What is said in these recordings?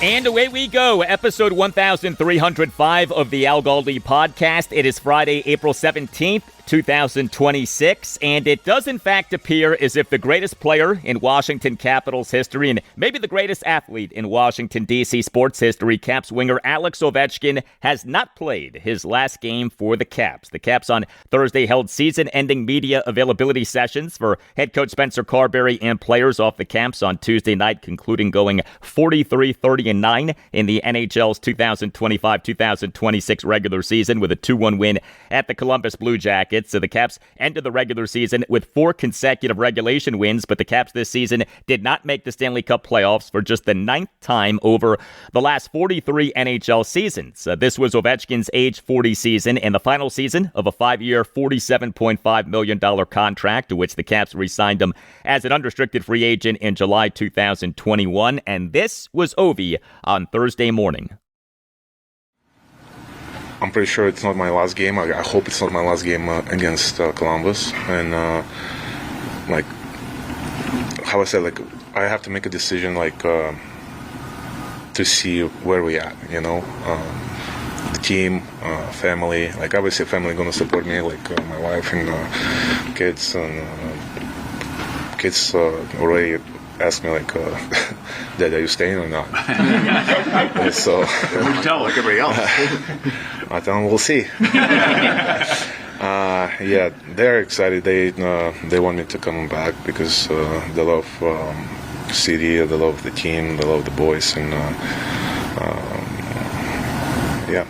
And away we go, episode 1305 of the Al Galdi podcast. It is Friday, April 17th, 2026, and it does in fact appear as if the greatest player in Washington Capitals history, and maybe the greatest athlete in Washington, D.C. sports history, Caps winger Alex Ovechkin, has not played his last game for the Caps. The Caps on Thursday held season-ending media availability sessions for head coach Spencer Carberry and players off the Caps on Tuesday night, concluding going 43-30-9 in the NHL's 2025-2026 regular season with a 2-1 win at the Columbus Blue Jackets. So the Caps ended the regular season with 4 consecutive regulation wins, but the Caps this season did not make the Stanley Cup playoffs for just the 9th time over the last 43 NHL seasons. This was Ovechkin's age 40 season and the final season of a 5-year, $47.5 million contract, to which the Caps re-signed him as an unrestricted free agent in July 2021. And this was Ovi on Thursday morning. I'm pretty sure it's not my last game. I hope it's not my last game against Columbus. And how I said, I have to make a decision, to see where we at. The team, family. Obviously, family gonna support me. My wife and kids, and kids already asked me Dad, are you staying or not? So you tell like everybody else. I tell them we'll see. Yeah, they're excited. They want me to come back because they love city, they love the team, they love the boys, and yeah.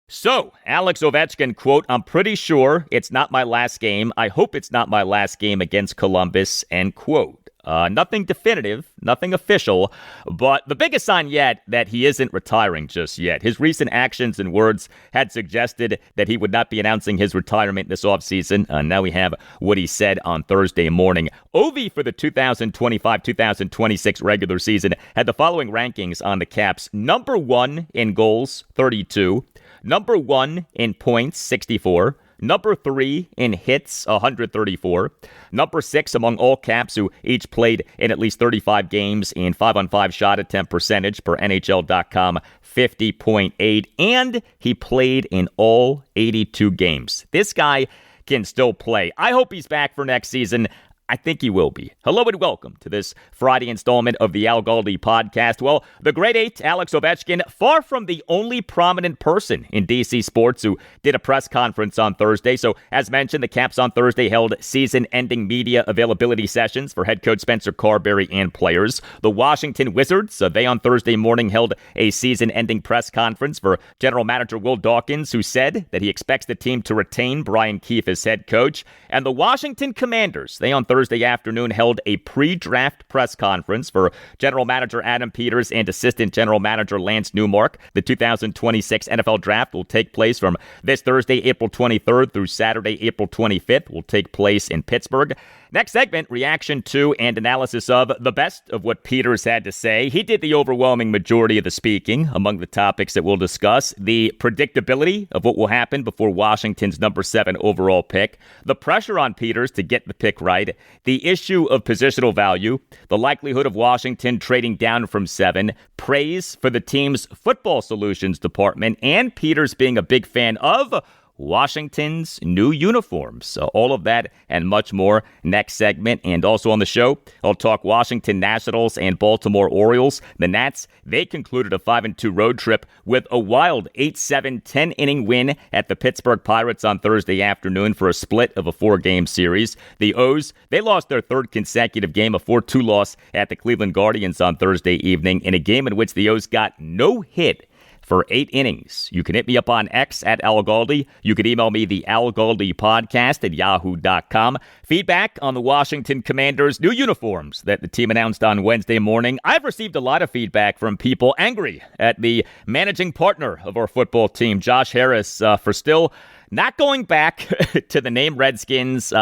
So, Alex Ovechkin, quote, "I'm pretty sure it's not my last game. I hope it's not my last game against Columbus," end quote. Nothing definitive, nothing official, but the biggest sign yet that he isn't retiring just yet. His recent actions and words had suggested that he would not be announcing his retirement this offseason. Now we have what he said on Thursday morning. Ovi for the 2025-2026 regular season had the following rankings on the Caps. Number 1 in goals, 32. Number 1 in points, 64. Number 3 in hits, 134. Number 6 among all Caps who each played in at least 35 games in 5-on-5 shot attempt percentage per NHL.com, 50.8. And he played in all 82 games. This guy can still play. I hope he's back for next season. I think he will be. Hello and welcome to this Friday installment of the Al Galdi podcast. Well, the Great Eight, Alex Ovechkin, far from the only prominent person in DC sports who did a press conference on Thursday. So, as mentioned, the Caps on Thursday held season-ending media availability sessions for head coach Spencer Carberry and players. The Washington Wizards, they on Thursday morning held a season-ending press conference for general manager Will Dawkins, who said that he expects the team to retain Brian Keefe as head coach. And the Washington Commanders, they on Thursday afternoon held a pre-draft press conference for general manager Adam Peters and assistant general manager Lance Newmark. The 2026 NFL draft will take place from this Thursday, April 23rd through Saturday, April 25th. Will take place in Pittsburgh. Next segment, reaction to and analysis of the best of what Peters had to say. He did the overwhelming majority of the speaking. Among the topics that we'll discuss, the predictability of what will happen before Washington's number 7 overall pick, the pressure on Peters to get the pick right, the issue of positional value, the likelihood of Washington trading down from 7, praise for the team's football solutions department, and Peters being a big fan of Washington's new uniforms. So all of that and much more next segment. And also on the show, I'll talk Washington Nationals and Baltimore Orioles. The Nats, they concluded a 5-2 road trip with a wild 8-7, 10-inning win at the Pittsburgh Pirates on Thursday afternoon for a split of a 4-game series. The O's, they lost their 3rd consecutive game, a 4-2 loss at the Cleveland Guardians on Thursday evening in a game in which the O's got no hit for 8 innings. You can hit me up on X at Al Galdi. You can email me the Al Galdi podcast at yahoo.com. Feedback on the Washington Commanders' new uniforms that the team announced on Wednesday morning. I've received a lot of feedback from people angry at the managing partner of our football team, Josh Harris, for still not going back to the name Redskins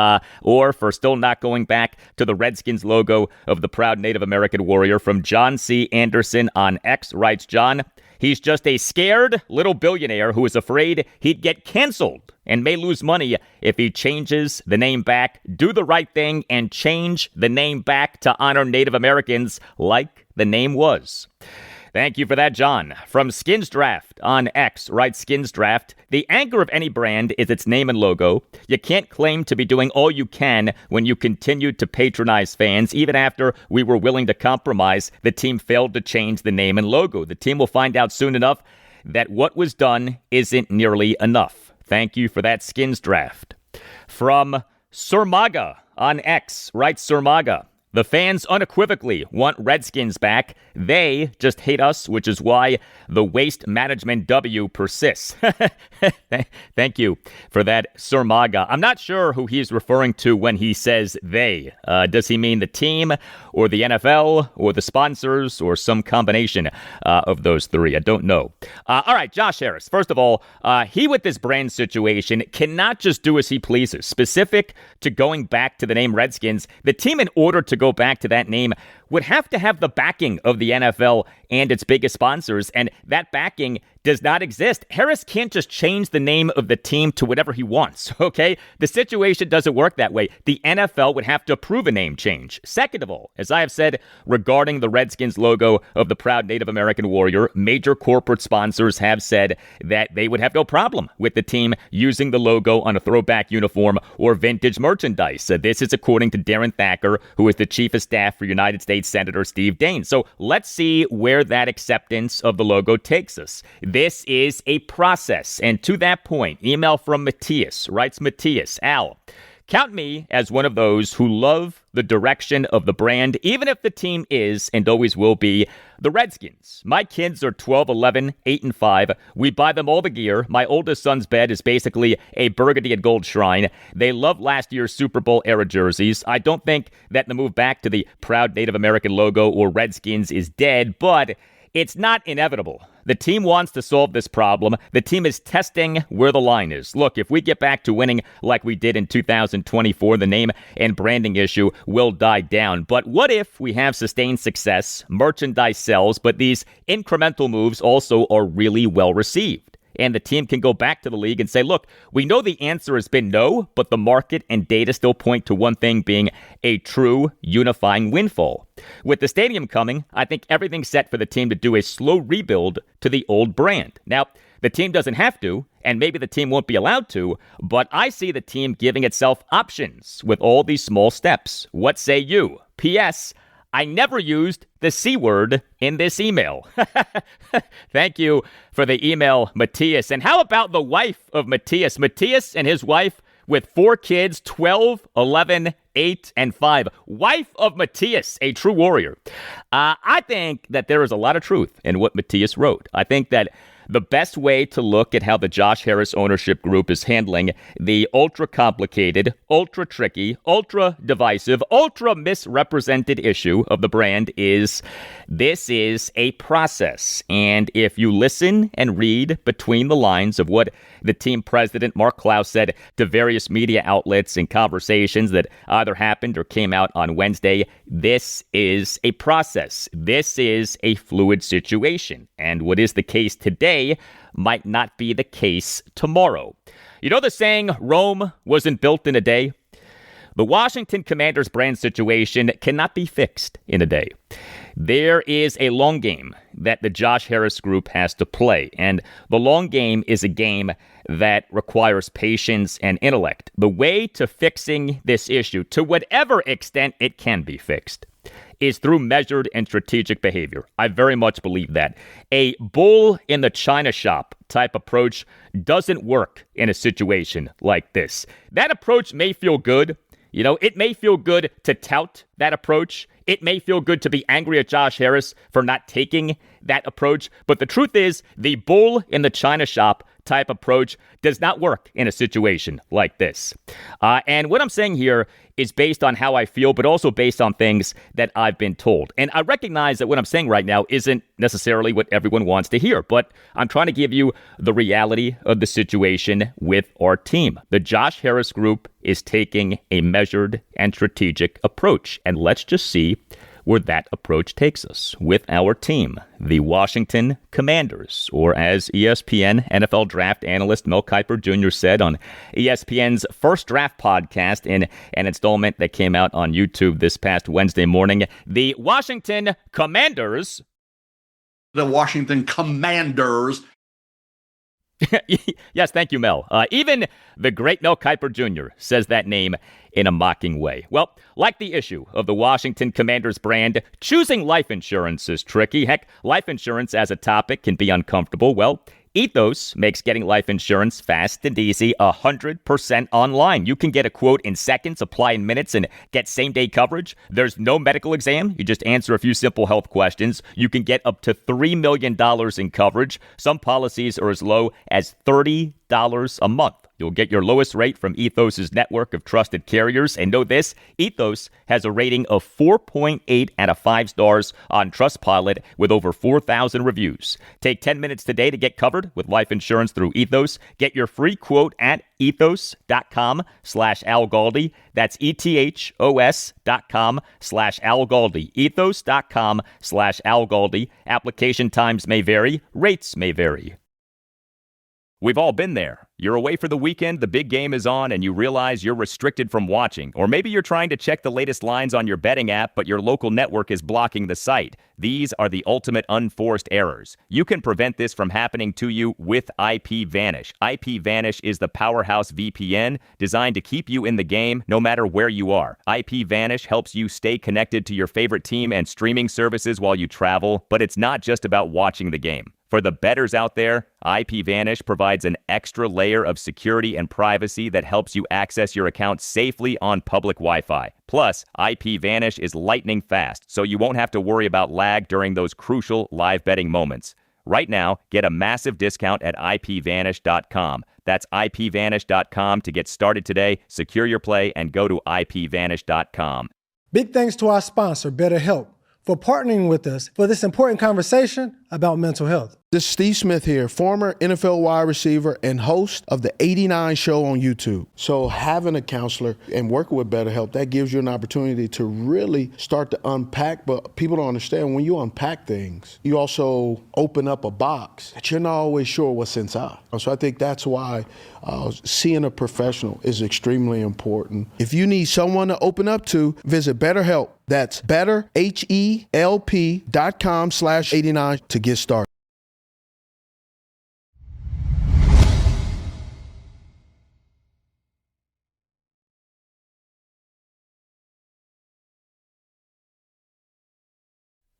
or for still not going back to the Redskins logo of the proud Native American warrior. From John C. Anderson on X writes, John, he's just a scared little billionaire who is afraid he'd get canceled and may lose money if he changes the name back. Do the right thing and change the name back to honor Native Americans like the name was. Thank you for that, John. From Skins Draft on X, writes Skins Draft, the anchor of any brand is its name and logo. You can't claim to be doing all you can when you continue to patronize fans. Even after we were willing to compromise, the team failed to change the name and logo. The team will find out soon enough that what was done isn't nearly enough. Thank you for that, Skins Draft. From Surmaga on X, writes Surmaga, the fans unequivocally want Redskins back. They just hate us, which is why the waste management W persists. Thank you for that, Surmaga. I'm not sure who he's referring to when he says they. Does he mean the team or the NFL or the sponsors or some combination of those three? I don't know. All right, Josh Harris. First of all, he with this brand situation cannot just do as he pleases. Specific to going back to the name Redskins, the team, in order to go back to that name, would have to have the backing of the NFL and its biggest sponsors, and that backing does not exist. Harris can't just change the name of the team to whatever he wants, okay? The situation doesn't work that way. The NFL would have to approve a name change. Second of all, as I have said regarding the Redskins logo of the proud Native American warrior, major corporate sponsors have said that they would have no problem with the team using the logo on a throwback uniform or vintage merchandise. This is according to Darren Thacker, who is the chief of staff for United States Senator Steve Daines. So let's see where that acceptance of the logo takes us. This is a process. And to that point, email from Matthias, writes Matthias, Al, count me as one of those who love the direction of the brand, even if the team is and always will be the Redskins. My kids are 12, 11, 8, and 5. We buy them all the gear. My oldest son's bed is basically a burgundy and gold shrine. They love last year's Super Bowl era jerseys. I don't think that the move back to the proud Native American logo or Redskins is dead, but it's not inevitable. The team wants to solve this problem. The team is testing where the line is. Look, if we get back to winning like we did in 2024, the name and branding issue will die down. But what if we have sustained success, merchandise sells, but these incremental moves also are really well received? And the team can go back to the league and say, look, we know the answer has been no, but the market and data still point to one thing being a true unifying windfall. With the stadium coming, I think everything's set for the team to do a slow rebuild to the old brand. Now, the team doesn't have to, and maybe the team won't be allowed to, but I see the team giving itself options with all these small steps. What say you? P.S. I never used the C word in this email. Thank you for the email, Matthias. And how about the wife of Matthias? Matthias and his wife with 4 kids, 12, 11, 8, and 5. Wife of Matthias, a true warrior. I think that there is a lot of truth in what Matthias wrote. I think that the best way to look at how the Josh Harris ownership group is handling the ultra-complicated, ultra-tricky, ultra-divisive, ultra-misrepresented issue of the brand is this is a process. And if you listen and read between the lines of what the team president, Mark Klaus, said to various media outlets in conversations that either happened or came out on Wednesday, this is a process. This is a fluid situation. And what is the case today might not be the case tomorrow. You know the saying, Rome wasn't built in a day? The Washington Commanders brand situation cannot be fixed in a day. There is a long game that the Josh Harris group has to play, and the long game is a game that requires patience and intellect. The way to fixing this issue, to whatever extent it can be fixed, is through measured and strategic behavior. I very much believe that. A bull in the china shop type approach doesn't work in a situation like this. That approach may feel good. You know, it may feel good to tout that approach. It may feel good to be angry at Josh Harris for not taking that approach. But the truth is, the bull in the china shop type approach does not work in a situation like this. And what I'm saying here is based on how I feel, but also based on things that I've been told. And I recognize that what I'm saying right now isn't necessarily what everyone wants to hear, but I'm trying to give you the reality of the situation with our team. The Josh Harris group is taking a measured and strategic approach, and let's just see where that approach takes us with our team, the Washington Commanders, or as ESPN NFL draft analyst Mel Kiper Jr. said on ESPN's First Draft podcast in an installment that came out on YouTube this past Wednesday morning, the Washington Commanders. The Washington Commanders. Yes, thank you, Mel. Even the great Mel Kiper Jr. says that name in a mocking way. Well, like the issue of the Washington Commanders brand, choosing life insurance is tricky. Heck, life insurance as a topic can be uncomfortable. Well, Ethos makes getting life insurance fast and easy 100% online. You can get a quote in seconds, apply in minutes, and get same-day coverage. There's no medical exam. You just answer a few simple health questions. You can get up to $3 million in coverage. Some policies are as low as $30 a month. You'll get your lowest rate from Ethos' network of trusted carriers. And know this, Ethos has a rating of 4.8 out of 5 stars on Trustpilot with over 4,000 reviews. Take 10 minutes today to get covered with life insurance through Ethos. Get your free quote at ethos.com/Al Galdi. That's ethos.com/Al Galdi. Ethos.com/Al Galdi. Application times may vary. Rates may vary. We've all been there. You're away for the weekend, the big game is on, and you realize you're restricted from watching. Or maybe you're trying to check the latest lines on your betting app, but your local network is blocking the site. These are the ultimate unforced errors. You can prevent this from happening to you with IPVanish. IPVanish is the powerhouse VPN designed to keep you in the game no matter where you are. IPVanish helps you stay connected to your favorite team and streaming services while you travel, but it's not just about watching the game. For the bettors out there, IPVanish provides an extra layer of security and privacy that helps you access your account safely on public Wi-Fi. Plus, IPVanish is lightning fast, so you won't have to worry about lag during those crucial live betting moments. Right now, get a massive discount at IPVanish.com. That's IPVanish.com to get started today. Secure your play and go to IPVanish.com. Big thanks to our sponsor, BetterHelp, for partnering with us for this important conversation about mental health. This is Steve Smith here, former NFL wide receiver and host of the 89 show on YouTube. So having a counselor and working with BetterHelp, that gives you an opportunity to really start to unpack. But people don't understand, when you unpack things, you also open up a box that you're not always sure what's inside. So I think that's why seeing a professional is extremely important. If you need someone to open up to, visit BetterHelp. That's betterhelp.com/89 to get started.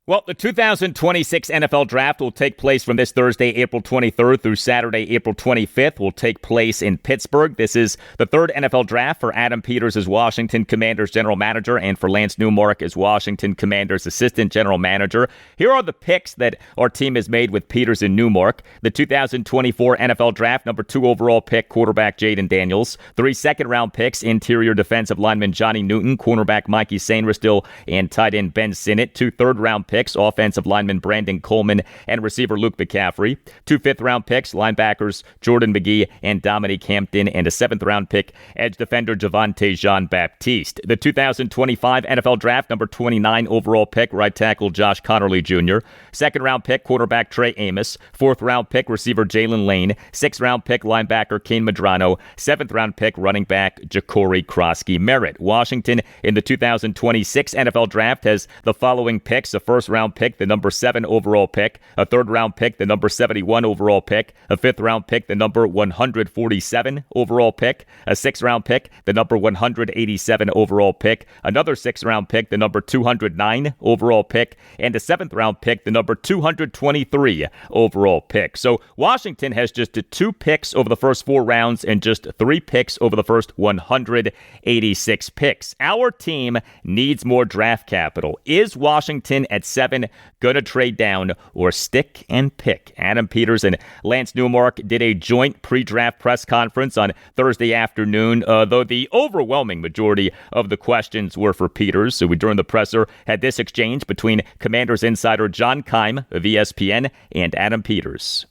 Well, the 2026 NFL Draft will take place from this Thursday, April 23rd through Saturday, April 25th. Will take place in Pittsburgh. This is the third NFL Draft for Adam Peters as Washington Commanders General Manager and for Lance Newmark as Washington Commanders Assistant General Manager. Here are the picks that our team has made with Peters and Newmark. The 2024 NFL Draft, number 2 overall pick, quarterback Jaden Daniels. 3 second-round picks, interior defensive lineman Johnny Newton, cornerback Mikey Sainristil, and tight end Ben Sinnott. 2 third-round picks, offensive lineman Brandon Coleman and receiver Luke McCaffrey. 2 fifth-round picks, linebackers Jordan McGee and Dominique Hampton, and a 7th-round pick, edge defender Javonte Jean-Baptiste. The 2025 NFL Draft, number 29 overall pick, right tackle Josh Connerly Jr. 2nd-round pick, quarterback Trey Amos. 4th-round pick, receiver Jalen Lane. 6th-round pick, linebacker Kane Madrano. 7th-round pick, running back Ja'Cory Krosky Merritt. Washington in the 2026 NFL Draft has the following picks: a first-round pick, the number 7 overall pick, a 3rd-round pick, the number 71 overall pick, a 5th-round pick, the number 147 overall pick, a 6th-round pick, the number 187 overall pick, another 6th-round pick, the number 209 overall pick, and a 7th-round pick, the number 223 overall pick. So Washington has just 2 picks over the first 4 rounds and just 3 picks over the first 186 picks. Our team needs more draft capital. Is Washington at 7, gonna trade down or stick and pick? Adam Peters and Lance Newmark did a joint pre-draft press conference on Thursday afternoon, though the overwhelming majority of the questions were for Peters. So we, during the presser, had this exchange between Commanders insider John Keim of ESPN and Adam Peters.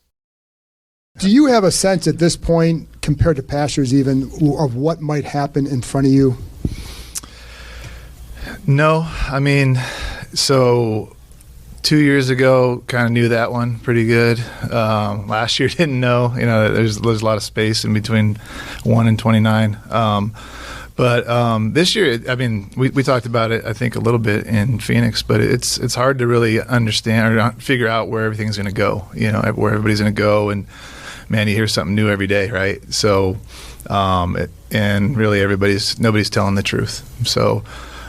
Do you have a sense at this point, compared to past years even, of what might happen in front of you? No. I mean, so 2 years ago, kind of knew that one pretty good. Last year, didn't know. You know, there's a lot of space in between 1 and 29. But this year, I mean, we talked about it, I think, a little bit in Phoenix, but it's hard to really understand or figure out where everything's going to go, you know, where everybody's going to go. And, man, you hear something new every day, right? So, and really nobody's telling the truth. So,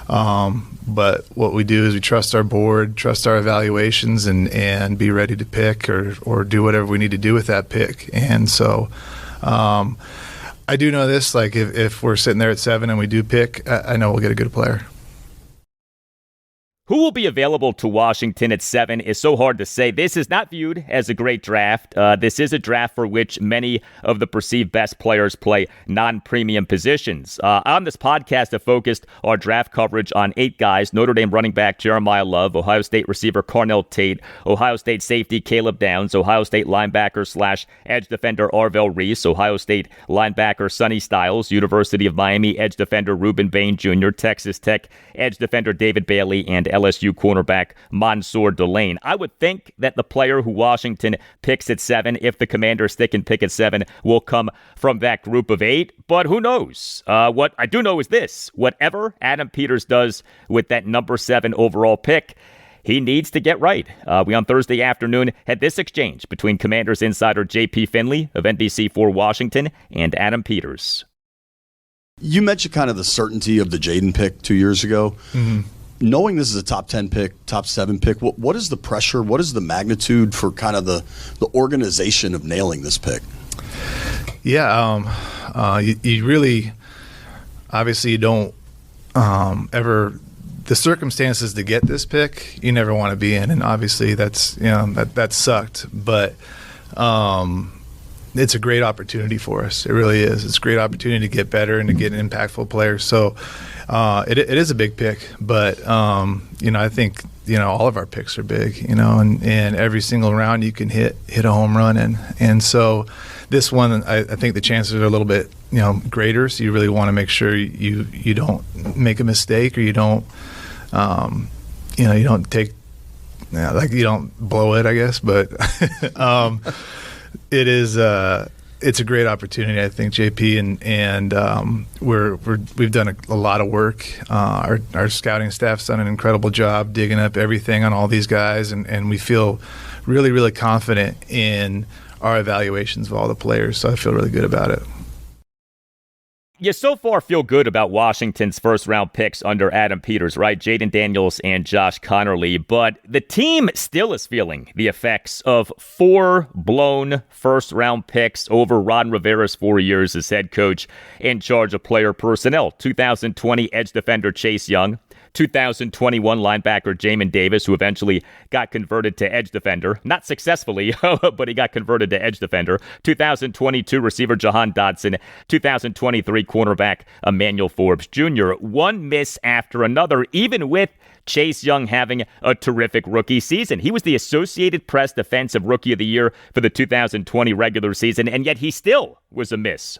but what we do is we trust our board, trust our evaluations, and be ready to pick or do whatever we need to do with that pick. And so, I do know this, like if we're sitting there at 7 and we do pick, I know we'll get a good player. Who will be available to Washington at 7 is so hard to say. This is not viewed as a great draft. This is a draft for which many of the perceived best players play non-premium positions. On this podcast, I focused our draft coverage on 8 guys: Notre Dame running back Jeremiah Love, Ohio State receiver Carnell Tate, Ohio State safety Caleb Downs, Ohio State linebacker / edge defender Arvell Reese, Ohio State linebacker Sonny Styles, University of Miami edge defender Reuben Bain Jr., Texas Tech edge defender David Bailey, and LSU cornerback Mansour Delane. I would think that the player who Washington picks at 7, if the Commanders stick and pick at 7, will come from that group of 8, but who knows? What I do know is this: whatever Adam Peters does with that number 7 overall pick, he needs to get right. We on Thursday afternoon had this exchange between Commanders insider J.P. Finley of NBC4 Washington and Adam Peters. You mentioned kind of the certainty of the Jaden pick 2 years ago. Mm-hmm. Knowing this is a top 10 pick, top 7 pick, what is the pressure? What is the magnitude for kind of the organization of nailing this pick? Yeah, you really, obviously you don't ever, the circumstances to get this pick, you never want to be in. And obviously that's, you know, that sucked. But it's a great opportunity for us. It really is. It's a great opportunity to get better and to get impactful players. So it is a big pick, but you know, I think, you know, all of our picks are big, you know, and every single round you can hit a home run in. And so this one, I think the chances are a little bit, you know, greater. So you really want to make sure you don't make a mistake, or you don't, you know, you don't take, like you don't blow it, I guess. But it is it's a great opportunity, I think, JP, and we've done a lot of work. Our scouting staff's done an incredible job digging up everything on all these guys, and we feel really, really confident in our evaluations of all the players. So I feel really good about it. You so far feel good about Washington's first-round picks under Adam Peters, right? Jaden Daniels and Josh Connerly. But the team still is feeling the effects of 4 blown first-round picks over Ron Rivera's 4 years as head coach in charge of player personnel. 2020 edge defender Chase Young, 2021 linebacker Jamin Davis, who eventually got converted to edge defender. Not successfully, but he got converted to edge defender. 2022 receiver Jahan Dotson. 2023 cornerback Emmanuel Forbes Jr. One miss after another, even with Chase Young having a terrific rookie season. He was the Associated Press Defensive Rookie of the Year for the 2020 regular season, and yet he still was a miss.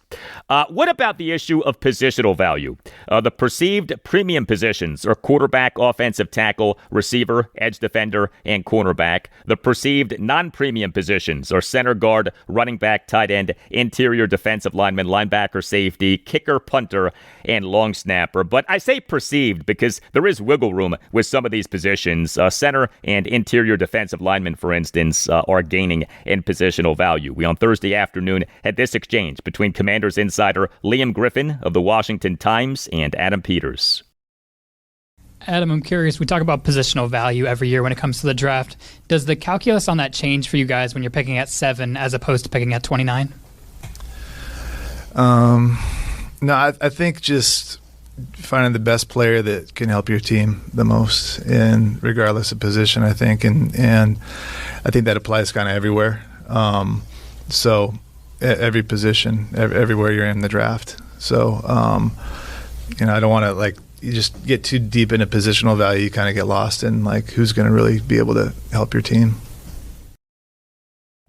What about the issue of positional value? The perceived premium positions are quarterback, offensive tackle, receiver, edge defender, and cornerback. The perceived non-premium positions are center guard, running back, tight end, interior defensive lineman, linebacker, safety, kicker, punter, and long snapper. But I say perceived because there is wiggle room with some of these positions. Center and interior defensive linemen, for instance, are gaining in positional value. We on Thursday afternoon had this exchange between Commanders insider Liam Griffin of the Washington Times and Adam Peters. Adam, I'm curious, we talk about positional value every year when it comes to the draft. Does the calculus on that change for you guys when you're picking at 7 as opposed to picking at 29? No, I think just finding the best player that can help your team the most, and regardless of position, I think, and I think that applies kind of everywhere. So every position, everywhere you're in the draft. So I don't want to you just get too deep into positional value. You kind of get lost in who's going to really be able to help your team.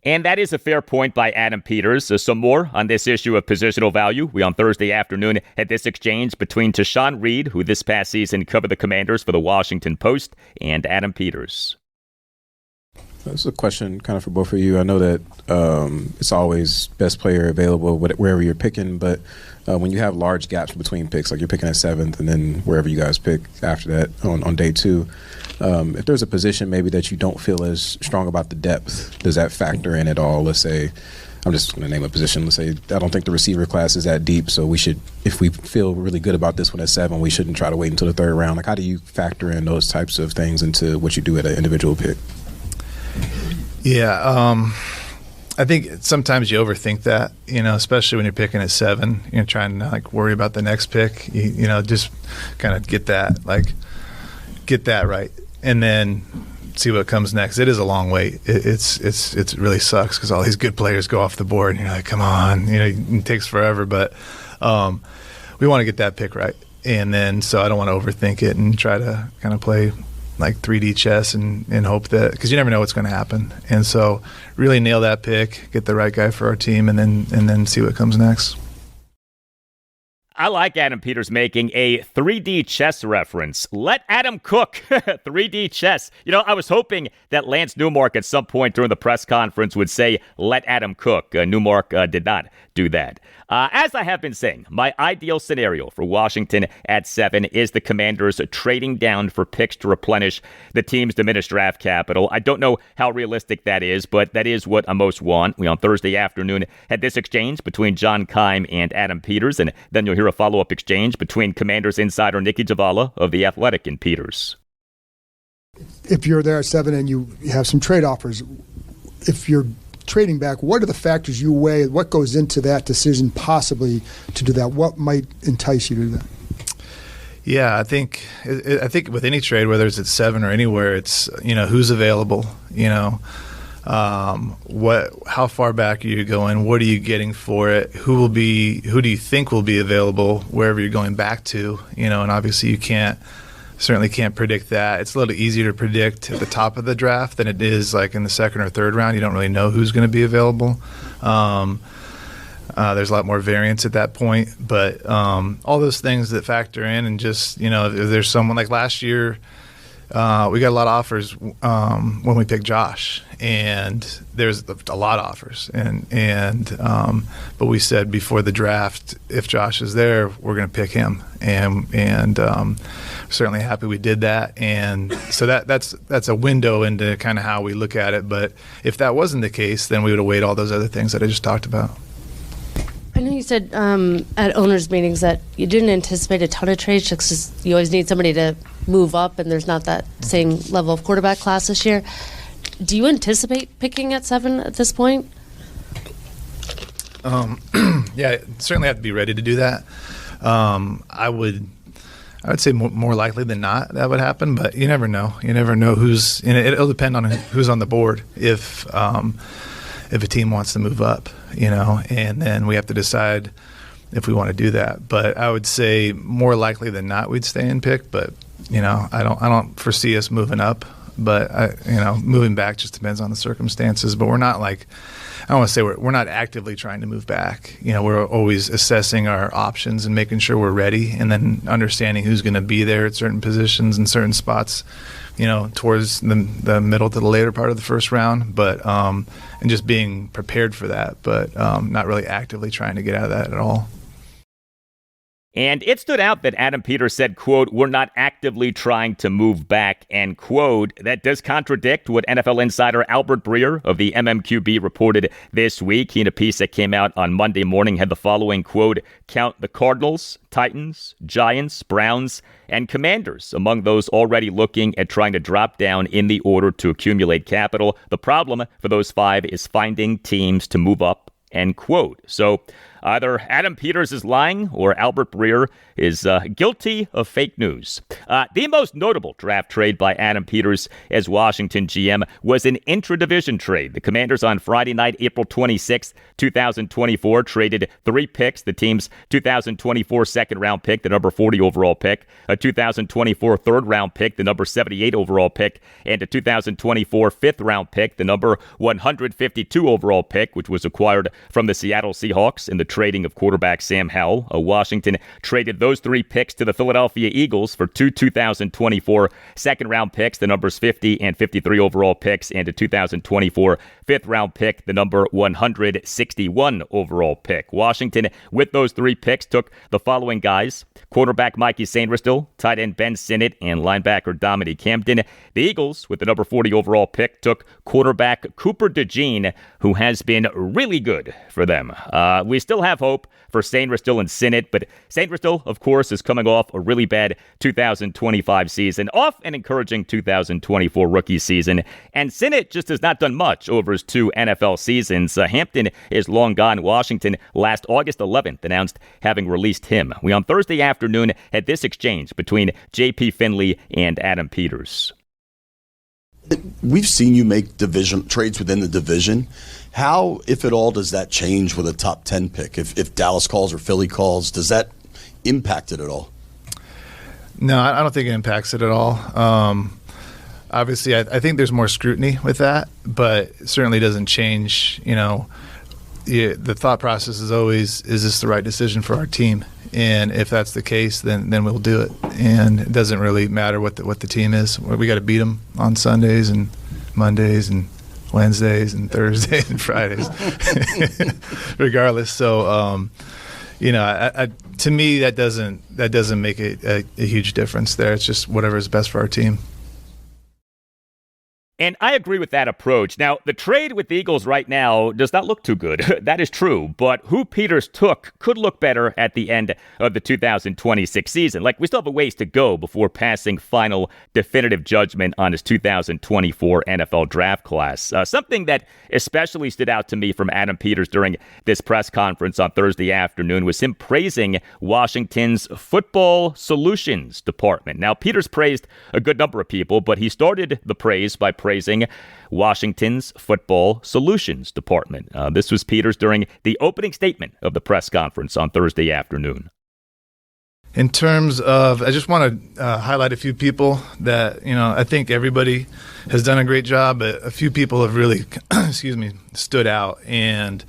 And that is a fair point by Adam Peters. So some more on this issue of positional value. We on Thursday afternoon had this exchange between Tashawn Reed, who this past season covered the Commanders for the Washington Post, and Adam Peters. This is a question kind of for both of you. I know that it's always best player available wherever you're picking, but when you have large gaps between picks, like you're picking at 7th and then wherever you guys pick after that on day 2, if there's a position maybe that you don't feel as strong about the depth, does that factor in at all? Let's say, I'm just going to name a position. Let's say I don't think the receiver class is that deep, so we should, if we feel really good about this one at 7, we shouldn't try to wait until the 3rd round. How do you factor in those types of things into what you do at an individual pick? Yeah, I think sometimes you overthink that, especially when you're picking at 7. You're trying to worry about the next pick. Just kind of get that right, and then see what comes next. It is a long wait. It really sucks because all these good players go off the board, and you're like, come on, it takes forever. But we want to get that pick right, and then so I don't want to overthink it and try to kind of play 3D chess and hope that, because you never know what's going to happen. And so really nail that pick, get the right guy for our team, and then see what comes next. I like Adam Peters making a 3D chess reference. Let Adam cook. 3D chess. I was hoping that Lance Newmark at some point during the press conference would say, let Adam cook. Newmark did not do that. As I have been saying, my ideal scenario for Washington at 7 is the Commanders trading down for picks to replenish the team's diminished draft capital. I don't know how realistic that is, but that is what I most want. We on Thursday afternoon had this exchange between John Keim and Adam Peters, and then you'll hear a follow-up exchange between Commanders insider Nikki Javala of The Athletic and Peters. If you're there at 7 and you have some trade offers, if you're trading back, what are the factors you weigh? What goes into that decision possibly to do that? What might entice you to do that? Yeah, I think with any trade, whether it's at 7 or anywhere, it's who's available. How far back are you going? What are you getting for it? Who do you think will be available wherever you're going back to? And obviously you certainly can't predict that. It's a little easier to predict at the top of the draft than it is in the 2nd or 3rd round. You don't really know who's going to be available. There's a lot more variance at that point, but all those things that factor in, and just if there's someone like last year, we got a lot of offers when we picked Josh, and there's a lot of offers, but we said before the draft, if Josh is there, we're going to pick him, and certainly happy we did that, and so that's a window into kind of how we look at it. But if that wasn't the case, then we would have weighed all those other things that I just talked about. I know you said at owners' meetings that you didn't anticipate a ton of trades just because you always need somebody to move up, and there's not that same level of quarterback class this year. Do you anticipate picking at 7 at this point? Yeah, certainly have to be ready to do that. I would say more likely than not that would happen, but you never know. You never know who's in it. It'll depend on who's on the board. If a team wants to move up, and then we have to decide if we want to do that. But I would say more likely than not we'd stay in pick. But I don't foresee us moving up. But moving back just depends on the circumstances. But we're not I don't want to say we're not actively trying to move back. We're always assessing our options and making sure we're ready, and then understanding who's going to be there at certain positions and certain spots, towards the middle to the later part of the first round. But and just being prepared for that, but not really actively trying to get out of that at all. And it stood out that Adam Peters said, quote, we're not actively trying to move back, end quote. That does contradict what NFL insider Albert Breer of the MMQB reported this week. He, in a piece that came out on Monday morning, had the following, quote, count the Cardinals, Titans, Giants, Browns, and Commanders among those already looking at trying to drop down in the order to accumulate capital. The problem for those 5 is finding teams to move up, end quote. So Either Adam Peters is lying or Albert Breer is guilty of fake news. The most notable draft trade by Adam Peters as Washington GM was an intra-division trade. The Commanders on Friday night, April 26, 2024, traded 3 picks, the team's 2024 second-round pick, the number 40 overall pick, a 2024 third-round pick, the number 78 overall pick, and a 2024 fifth-round pick, the number 152 overall pick, which was acquired from the Seattle Seahawks in the trading of quarterback Sam Howell. Washington traded those 3 picks to the Philadelphia Eagles for 2 2024 second-round picks, the numbers 50 and 53 overall picks, and a 2024 fifth-round pick, the number 161 overall pick. Washington, with those 3 picks, took the following guys: quarterback Mikey Sainristil, tight end Ben Sinnott, and linebacker Dominique Camden. The Eagles, with the number 40 overall pick, took quarterback Cooper DeJean, who has been really good for them. We still have hope for Sainristil and Sinnott, but Sainristil, of course, is coming off a really bad 2025 season, off an encouraging 2024 rookie season, and Sinnott just has not done much over his 2 NFL seasons. Hampton is long gone. Washington, last August 11th, announced having released him. We, on Thursday afternoon, had this exchange between J.P. Finley and Adam Peters. We've seen you make division trades within the division. How, if at all, does that change with a top 10 pick? If Dallas calls or Philly calls, does that impact it at all? No, I don't think it impacts it at all. Obviously, I think there's more scrutiny with that, but it certainly doesn't change. The thought process is always, is this the right decision for our team? And if that's the case, then we'll do it. And it doesn't really matter what the team is. We got to beat them on Sundays and Mondays and Wednesdays and Thursdays and Fridays, regardless. So, to me, that doesn't make a huge difference there. It's just whatever is best for our team. And I agree with that approach. Now, the trade with the Eagles right now does not look too good. That is true. But who Peters took could look better at the end of the 2026 season. Like, we still have a ways to go before passing final definitive judgment on his 2024 NFL draft class. Something that especially stood out to me from Adam Peters during this press conference on Thursday afternoon was him praising Washington's football solutions department. Now, Peters praised a good number of people, but he started the praise by praising Washington's football solutions department. This was Peters during the opening statement of the press conference on Thursday afternoon. In terms of, I just want to highlight a few people that, I think everybody has done a great job, but a few people have really, stood out. And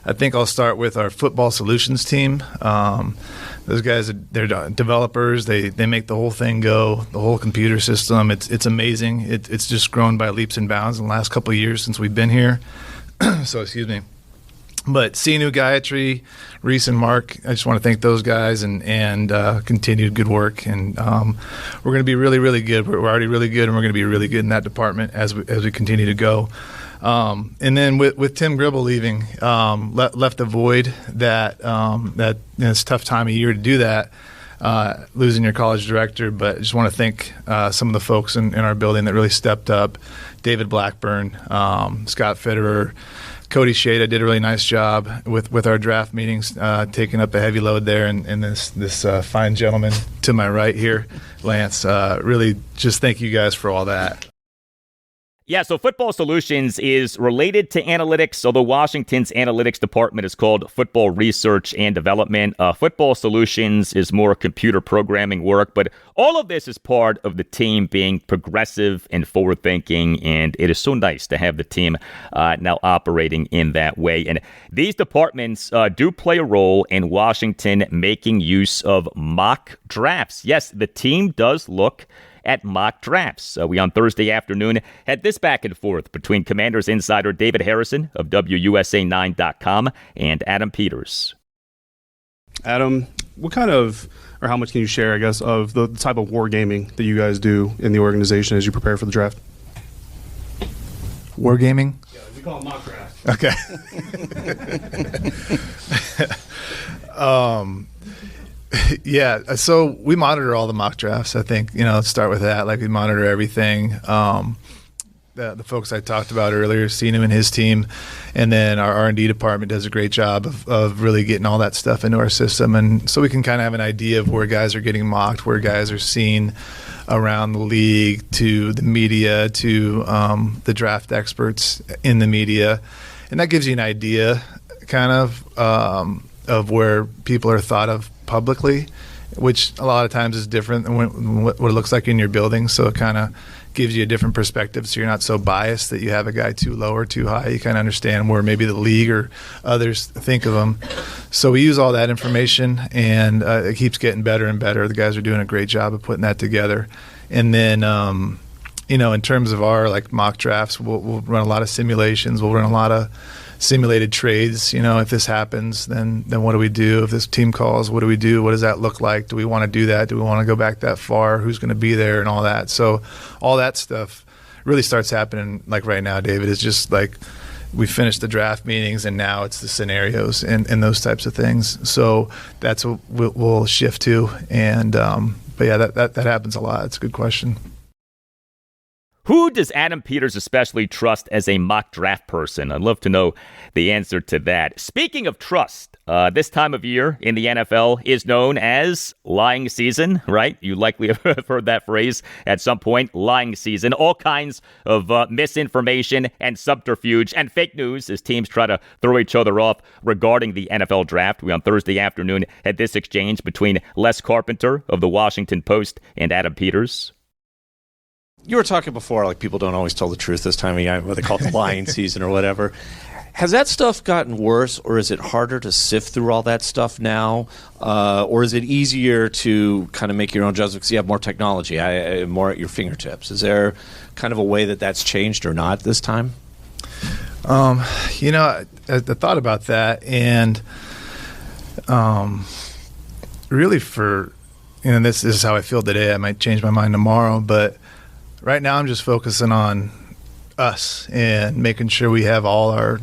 I think I'll start with our football solutions team. Those guys, they're developers. They make the whole thing go, the whole computer system. It's amazing. It's just grown by leaps and bounds in the last couple of years since we've been here. But Sinu Gayatri, Reese, and Mark, I just want to thank those guys and continued good work. And we're going to be really, really good. We're already really good, and we're going to be really good in that department as we continue to go. And then with Tim Gribble leaving, left a void that it's a tough time of year to do that, losing your college director. But I just want to thank some of the folks in our building that really stepped up. David Blackburn, Scott Fitterer, Cody Shade. I did a really nice job with our draft meetings, taking up a heavy load there. And this fine gentleman to my right here, Lance, really just thank you guys for all that. Yeah, so Football Solutions is related to analytics, although Washington's analytics department is called Football Research and Development. Football Solutions is more computer programming work, but all of this is part of the team being progressive and forward-thinking, and it is so nice to have the team now operating in that way. And these departments do play a role in Washington making use of mock drafts. Yes, the team does look at mock drafts. We on Thursday afternoon had this back and forth between Commanders insider David Harrison of WUSA9.com and Adam Peters. Adam, what kind of, or how much can you share, I guess, of the type of wargaming that you guys do in the organization as you prepare for the draft? Wargaming? Yeah, we call it mock draft. Okay. Yeah, so we monitor all the mock drafts. I think, let's start with that. Like, we monitor everything. the folks I talked about earlier, seeing him and his team, and then our R&D department does a great job of really getting all that stuff into our system, and so we can kind of have an idea of where guys are getting mocked, where guys are seen around the league, to the media, to the draft experts in the media, and that gives you an idea kind of where people are thought of publicly, which a lot of times is different than what it looks like in your building. So it kind of gives you a different perspective, so you're not so biased that you have a guy too low or too high. You kind of understand where maybe the league or others think of him. So we use all that information, and it keeps getting better and better. The guys are doing a great job of putting that together. And then, in terms of our mock drafts, we'll run a lot of simulations. We'll run a lot of simulated trades. If this happens, then what do we do? If this team calls, what do we do? What does that look like? Do we want to do that? Do we want to go back that far? Who's going to be there and all that? So all that stuff really starts happening right now, David. It's just we finished the draft meetings, and now it's the scenarios and those types of things. So that's what we'll shift to. And but yeah, that happens a lot. It's a good question. Who does Adam Peters especially trust as a mock draft person? I'd love to know the answer to that. Speaking of trust, this time of year in the NFL is known as lying season, right? You likely have heard that phrase at some point, lying season. All kinds of misinformation and subterfuge and fake news as teams try to throw each other off regarding the NFL draft. We on Thursday afternoon had this exchange between Les Carpenter of the Washington Post and Adam Peters. You were talking before, people don't always tell the truth this time of year, what they call it the lying season or whatever. Has that stuff gotten worse, or is it harder to sift through all that stuff now? Or is it easier to kind of make your own judgment because you have more technology, more at your fingertips? Is there kind of a way that's changed or not this time? I thought about that, and really this is how I feel today. I might change my mind tomorrow, but right now I'm just focusing on us and making sure we have all our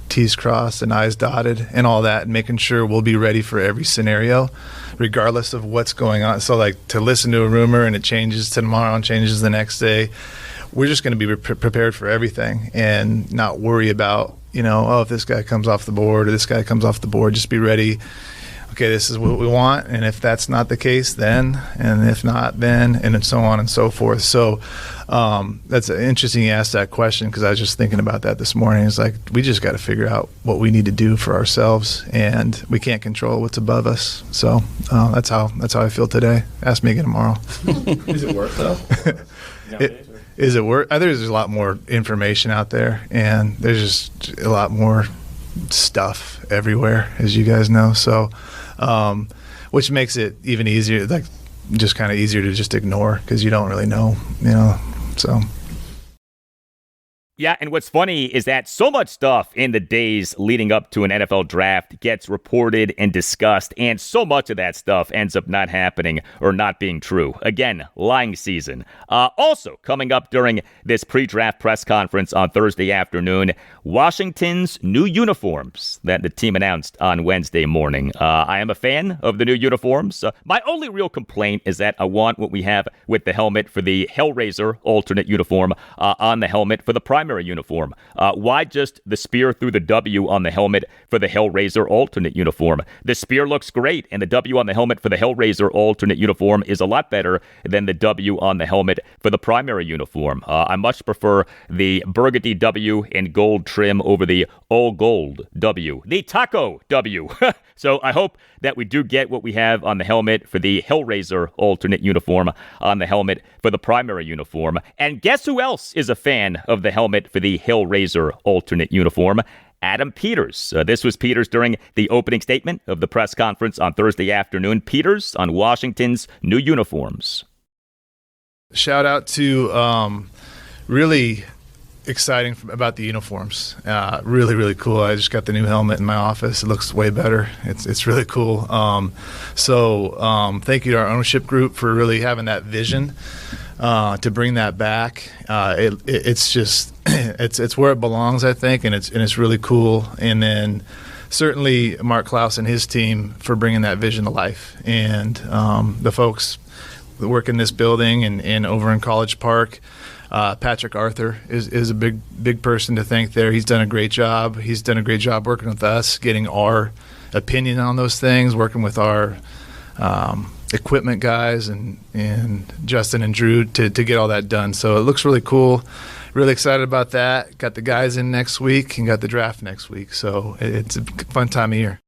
T's crossed and I's dotted and all that, and making sure we'll be ready for every scenario regardless of what's going on. So to listen to a rumor and it changes tomorrow and changes the next day, we're just going to be prepared for everything and not worry about if this guy comes off the board or this guy comes off the board. Just be ready. Okay, this is what we want, and if that's not the case, then, and if not, then, and so on and so forth. So that's interesting you asked that question, because I was just thinking about that this morning. It's we just got to figure out what we need to do for ourselves, and we can't control what's above us. So that's how I feel today. Ask me again tomorrow. Is it worth though? Is it worth? I think there's a lot more information out there, and there's just a lot more stuff everywhere, as you guys know. So which makes it even easier, just kind of easier to just ignore, because you don't really know, so. Yeah, and what's funny is that so much stuff in the days leading up to an NFL draft gets reported and discussed, and so much of that stuff ends up not happening or not being true. Again, lying season. Also, coming up during this pre-draft press conference on Thursday afternoon, Washington's new uniforms that the team announced on Wednesday morning. I am a fan of the new uniforms. My only real complaint is that I want what we have with the helmet for the Hellraiser alternate uniform on the helmet for the primary uniform. Why just the spear through the W on the helmet for the Hellraiser alternate uniform? The spear looks great, and the W on the helmet for the Hellraiser alternate uniform is a lot better than the W on the helmet for the primary uniform. I much prefer the burgundy W in gold trim over the all gold W, the taco W. So I hope that we do get what we have on the helmet for the Hellraiser alternate uniform on the helmet for the primary uniform. And guess who else is a fan of the helmet for the Hellraiser alternate uniform? Adam Peters. This was Peters during the opening statement of the press conference on Thursday afternoon. Peters on Washington's new uniforms. Shout out to really exciting about the uniforms. Really, really cool. I just got the new helmet in my office. It looks way better. It's really cool. So thank you to our ownership group for really having that vision to bring that back. It's just it's where it belongs, I think, and it's really cool. And then certainly Mark Klaus and his team for bringing that vision to life, and the folks that work in this building and over in College Park. Patrick Arthur is a big person to thank there. He's done a great job. He's done a great job working with us, getting our opinion on those things, working with our equipment guys and Justin and Drew to get all that done. So it looks really cool. Really excited about that. Got the guys in next week and got the draft next week. So it's a fun time of year.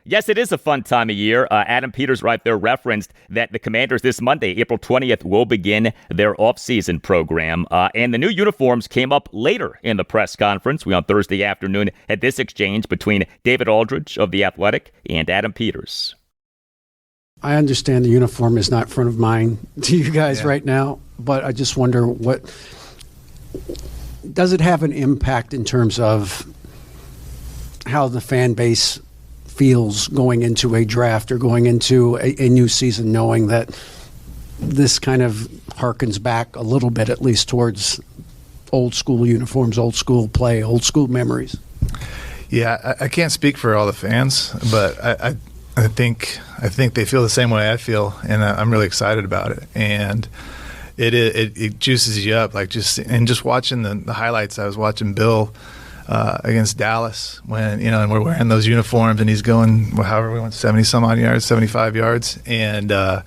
Yes, it is a fun time of year. Adam Peters right there referenced that the Commanders this Monday, April 20th, will begin their offseason program. And the new uniforms came up later in the press conference. We on Thursday afternoon had this exchange between David Aldridge of The Athletic and Adam Peters. I understand the uniform is not front of mind to you guys right now, but I just wonder, does it have an impact in terms of how the fan base feels going into a draft or going into a new season, knowing that this kind of harkens back a little bit, at least, towards old school uniforms, old school play, old school memories? Yeah, I can't speak for all the fans, but I think they feel the same way I feel, and I'm really excited about it. And it juices you up, just watching the highlights. I was watching Bill against Dallas when and we're wearing those uniforms, and he's going however we went 70 some odd yards, 75 yards, and I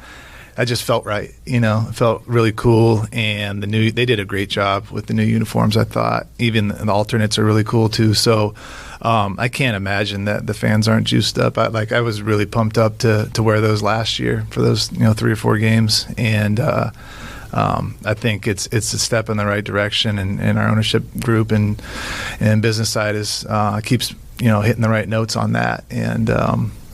just felt right. It felt really cool, and they did a great job with the new uniforms. I thought even the alternates are really cool too. So. I can't imagine that the fans aren't juiced up. I was really pumped up to wear those last year for those 3 or 4 games, and I think it's a step in the right direction. And our ownership group and business side keeps hitting the right notes on that, and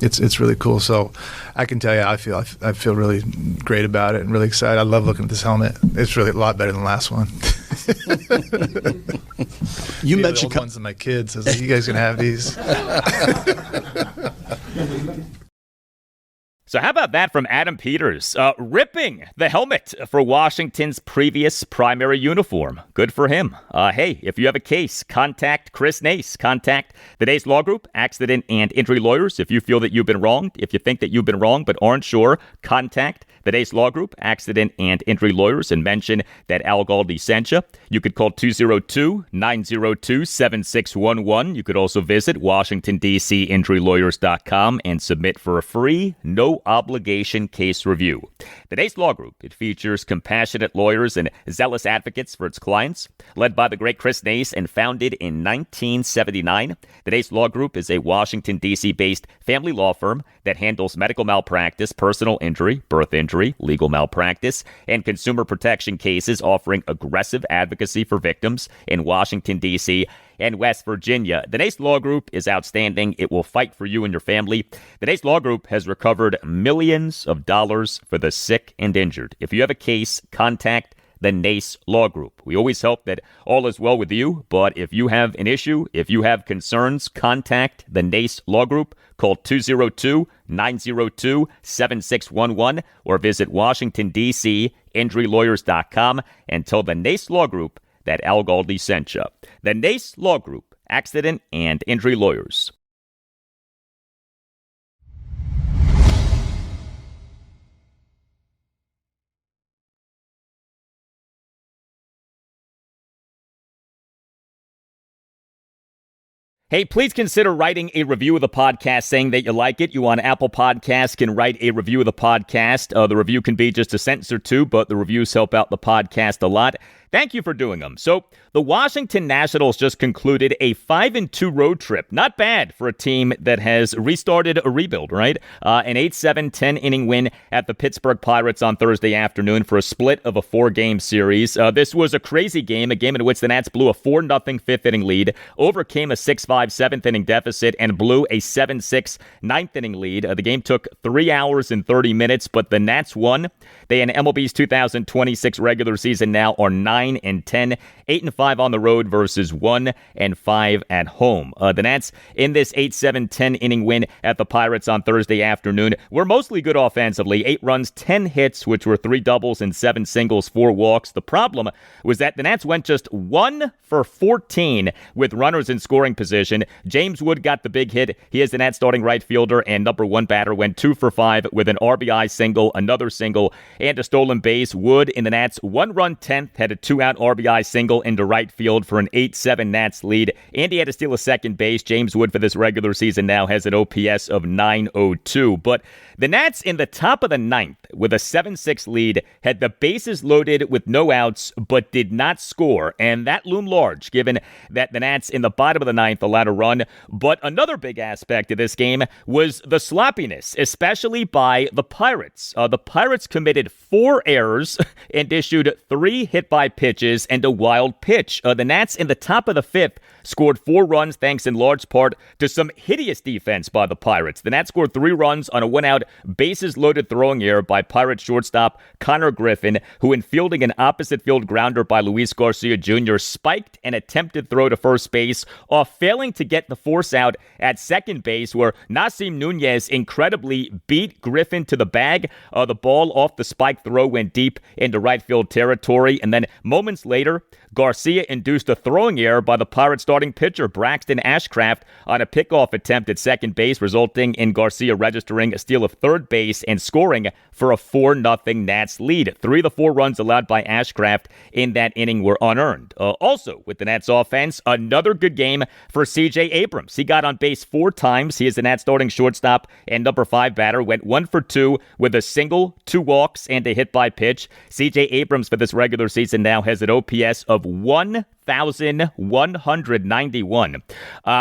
it's really cool. So I can tell you, I feel really great about it and really excited. I love looking at this helmet. It's really a lot better than the last one. You mentioned the old ones of my kids. I was like, you guys can have these. So how about that from Adam Peters? Ripping the helmet for Washington's previous primary uniform. Good for him. Hey, if you have a case, contact Chris Nace. Contact the Nace Law Group, Accident and Injury Lawyers. If you feel that you've been wronged, if you think that you've been wronged but aren't sure, contact the Nace Law Group, Accident and Injury Lawyers, and mention that Al Galdi sent you. You could call 202-902-7611. You could also visit WashingtonDCInjuryLawyers.com and submit for a free, no-obligation case review. The Nace Law Group, it features compassionate lawyers and zealous advocates for its clients. Led by the great Chris Nace and founded in 1979, the Nace Law Group is a Washington, D.C.-based family law firm that handles medical malpractice, personal injury, birth injury, legal malpractice, and consumer protection cases, offering aggressive advocacy for victims in Washington, D.C. and West Virginia. The Nace Law Group is outstanding. It will fight for you and your family. The Nace Law Group has recovered millions of dollars for the sick and injured. If you have a case, contact the Nace Law Group. We always hope that all is well with you, but if you have an issue, if you have concerns, contact the Nace Law Group. Call 202-902-7611 or visit WashingtonDCInjuryLawyers.com and tell the Nace Law Group that Al Galdi sent you. The Nace Law Group, Accident and Injury Lawyers. Hey, please consider writing a review of the podcast saying that you like it. You on Apple Podcasts can write a review of the podcast. The review can be just a sentence or two, but the reviews help out the podcast a lot. Thank you for doing them. So, the Washington Nationals just concluded a 5-2 road trip. Not bad for a team that has restarted a rebuild, right? An 8-7, 10-inning win at the Pittsburgh Pirates on Thursday afternoon for a split of a 4-game series. This was a crazy game, a game in which the Nats blew a 4-0 fifth-inning lead, overcame a 6-5 seventh-inning deficit, and blew a 7-6 ninth-inning lead. The game took 3 hours and 30 minutes, but the Nats won. They, in MLB's 2026 regular season now, are 9 9-10, 8-5 on the road versus 1-5 at home. The Nats in this 8-7-10 inning win at the Pirates on Thursday afternoon were mostly good offensively. 8 runs, 10 hits, which were 3 doubles and 7 singles, 4 walks. The problem was that the Nats went just 1 for 14 with runners in scoring position. James Wood got the big hit. He is the Nats starting right fielder, and number 1 batter went 2 for 5 with an RBI single, another single, and a stolen base. Wood in the Nats' 1-run 10th had a 2-out RBI single into right field for an 8-7 Nats lead, and he had to steal a second base. James Wood for this regular season now has an OPS of .902. But the Nats in the top of the 9th with a 7-6 lead had the bases loaded with no outs but did not score, and that loomed large given that the Nats in the bottom of the 9th allowed a run. But another big aspect of this game was the sloppiness, especially by the Pirates. The Pirates committed 4 errors and issued 3 hit-by pitches and a wild pitch. The Nats in the top of the 5th scored 4 runs thanks in large part to some hideous defense by the Pirates. The Nats scored 3 runs on a 1-out bases-loaded throwing error by Pirates shortstop Connor Griffin, who in fielding an opposite field grounder by Luis Garcia Jr. spiked an attempted throw to first base off failing to get the force out at second base, where Nasim Nunez incredibly beat Griffin to the bag. The ball off the spike throw went deep into right field territory, and then moments later, Garcia induced a throwing error by the Pirates starting pitcher Braxton Ashcraft on a pickoff attempt at second base, resulting in Garcia registering a steal of third base and scoring for a 4-0 Nats lead. 3 of the 4 runs allowed by Ashcraft in that inning were unearned. Also, with the Nats offense, another good game for C.J. Abrams. He got on base 4 times. He is the Nats starting shortstop and number 5 batter. Went 1 for 2 with a single, 2 walks, and a hit by pitch. C.J. Abrams for this regular season now has an OPS of 1,191.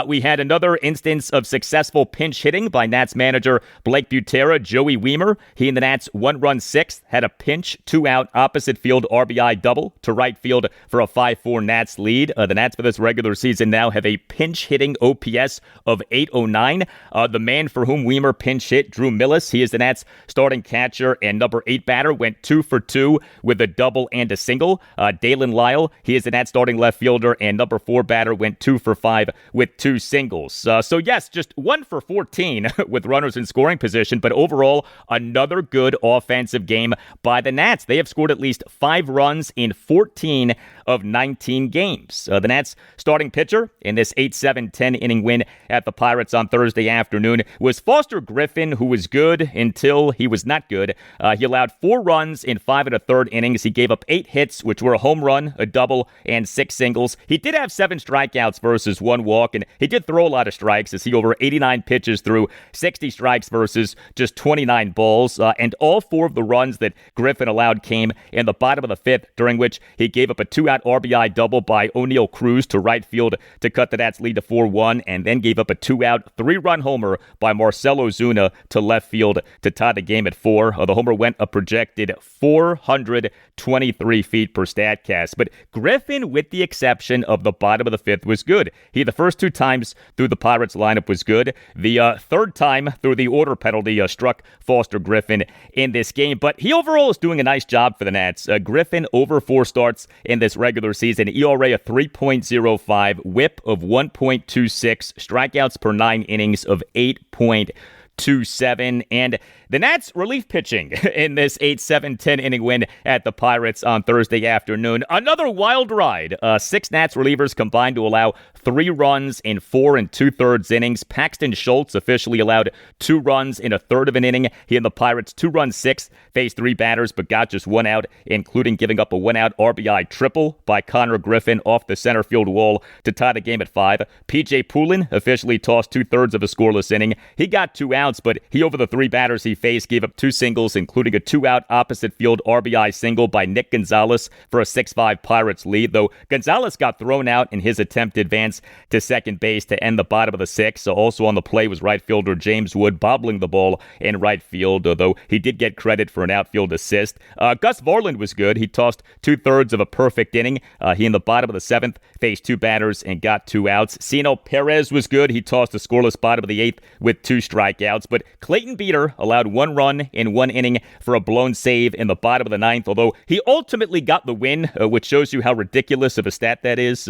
We had another instance of successful pinch hitting by Nats manager Blake Butera. Joey Weimer, he in the Nats' 1-run 6th, had a pinch 2-out opposite field RBI double to right field for a 5-4 Nats lead. The Nats for this regular season now have a pinch hitting OPS of 809. The man for whom Weimer pinch hit, Drew Millis, he is the Nats starting catcher and number 8 batter, went 2 for 2 with a double and a single. Dalen Lyle, he is the Nats starting left fielder and number 4 batter, went 2 for 5 with 2 singles. So yes, just 1 for 14 with runners in scoring position, but overall, another good offensive game by the Nats. They have scored at least 5 runs in 14 of 19 games. The Nats starting pitcher in this 8-7-10 inning win at the Pirates on Thursday afternoon was Foster Griffin, who was good until he was not good. He allowed 4 runs in 5 1/3 innings. He gave up 8 hits, which were a home run, a double, and 6 singles. He did have 7 strikeouts versus 1 walk, and he did throw a lot of strikes as he over 89 pitches threw 60 strikes versus just 29 balls. And all 4 of the runs that Griffin allowed came in the bottom of the 5th, during which he gave up a 2-out RBI double by O'Neal Cruz to right field to cut the Nats lead to 4-1, and then gave up a 2-out 3-run homer by Marcell Ozuna to left field to tie the game at 4. The homer went a projected 423 feet per Statcast. But Griffin, with the exception of the bottom of the 5th, was good. He, the first 2 times through the Pirates lineup, was good. The 3rd time through the order penalty struck Foster Griffin in this game. But he overall is doing a nice job for the Nats. Griffin over 4 starts in this regular season, ERA of 3.05, whip of 1.26, strikeouts per 9 innings of 8.27, and the Nats relief pitching in this 8-7-10 inning win at the Pirates on Thursday afternoon. Another wild ride. 6 Nats relievers combined to allow 3 runs in 4 2/3 innings. Paxton Schultz officially allowed 2 runs in 1/3 of an inning. He and the Pirates' 2-run 6th faced 3 batters but got just 1 out, including giving up a 1-out RBI triple by Connor Griffin off the center field wall to tie the game at 5. PJ Poulin officially tossed 2/3 of a scoreless inning. He got 2 outs, but he over the 3 batters he faced gave up 2 singles, including a 2-out opposite field RBI single by Nick Gonzalez for a 6-5 Pirates lead, though Gonzalez got thrown out in his attempt to advance to second base to end the bottom of the 6th. So also on the play was right fielder James Wood bobbling the ball in right field, though he did get credit for an outfield assist. Gus Varland was good. He tossed 2/3 of a perfect inning. He in the bottom of the 7th faced 2 batters and got 2 outs. Sino Perez was good. He tossed the scoreless bottom of the 8th with 2 strikeouts. strikeouts, but Clayton Beeter allowed 1 run in 1 inning for a blown save in the bottom of the 9th, although he ultimately got the win, which shows you how ridiculous of a stat that is.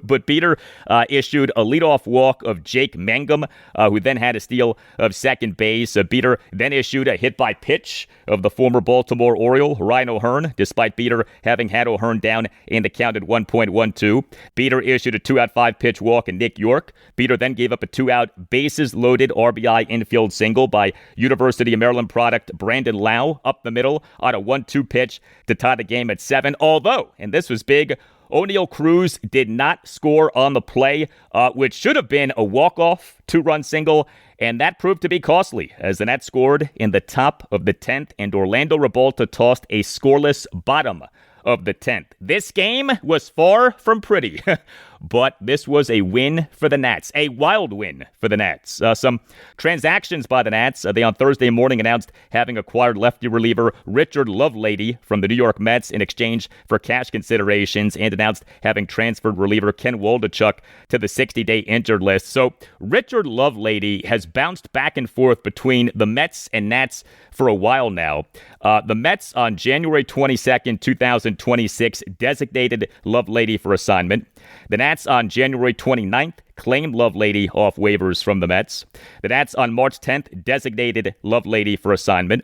But Beeter issued a leadoff walk of Jake Mangum, who then had a steal of second base. Beeter then issued a hit by pitch of the former Baltimore Oriole, Ryan O'Hearn, despite Beeter having had O'Hearn down in the count at 1.12. Beeter issued a 2-out 5-pitch walk in Nick York. Beeter then gave up a 2-out bases-loaded RBI infield single by University of Maryland product Brandon Lau up the middle on a 1-2 pitch to tie the game at 7. Although, and this was big, O'Neal Cruz did not score on the play, which should have been a walk-off 2-run single, and that proved to be costly as the Nats scored in the top of the 10th, and Orlando Revolta tossed a scoreless bottom of the 10th. This game was far from pretty, but this was a win for the Nats, a wild win for the Nats. Some transactions by the Nats. They on Thursday morning announced having acquired lefty reliever Richard Lovelady from the New York Mets in exchange for cash considerations, and announced having transferred reliever Ken Waldachuk to the 60-day injured list. So Richard Lovelady has bounced back and forth between the Mets and Nats for a while now. The Mets on January 22nd, 2026 designated Lovelady for assignment. The Nats on January 29th claimed Lovelady off waivers from the Mets. The Nats on March 10th designated Lovelady for assignment.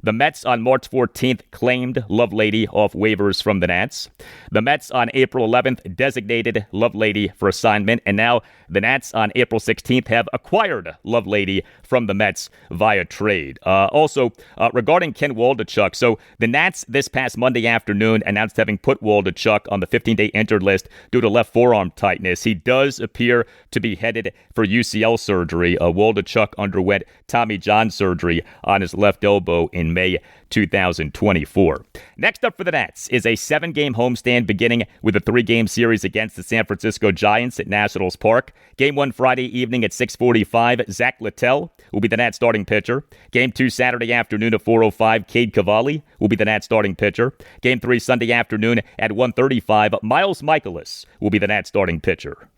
The Mets on March 14th claimed Lovelady off waivers from the Nats. The Mets on April 11th designated Lovelady for assignment. And now the Nats on April 16th have acquired Lovelady from the Mets via trade. Also, regarding Ken Waldachuk, so the Nats this past Monday afternoon announced having put Waldachuk on the 15-day injured list due to left forearm tightness. He does appear to be headed for UCL surgery. Waldachuk underwent Tommy John surgery on his left elbow in May 2024. Next up for the Nats is a 7-game homestand beginning with a 3-game series against the San Francisco Giants at Nationals Park. Game 1 Friday evening at 6:45, Zach Littell will be the Nats starting pitcher. Game 2 Saturday afternoon at 4:05, Cade Cavalli will be the Nats starting pitcher. Game 3 Sunday afternoon at 1:35, Miles Michaelis will be the Nats starting pitcher.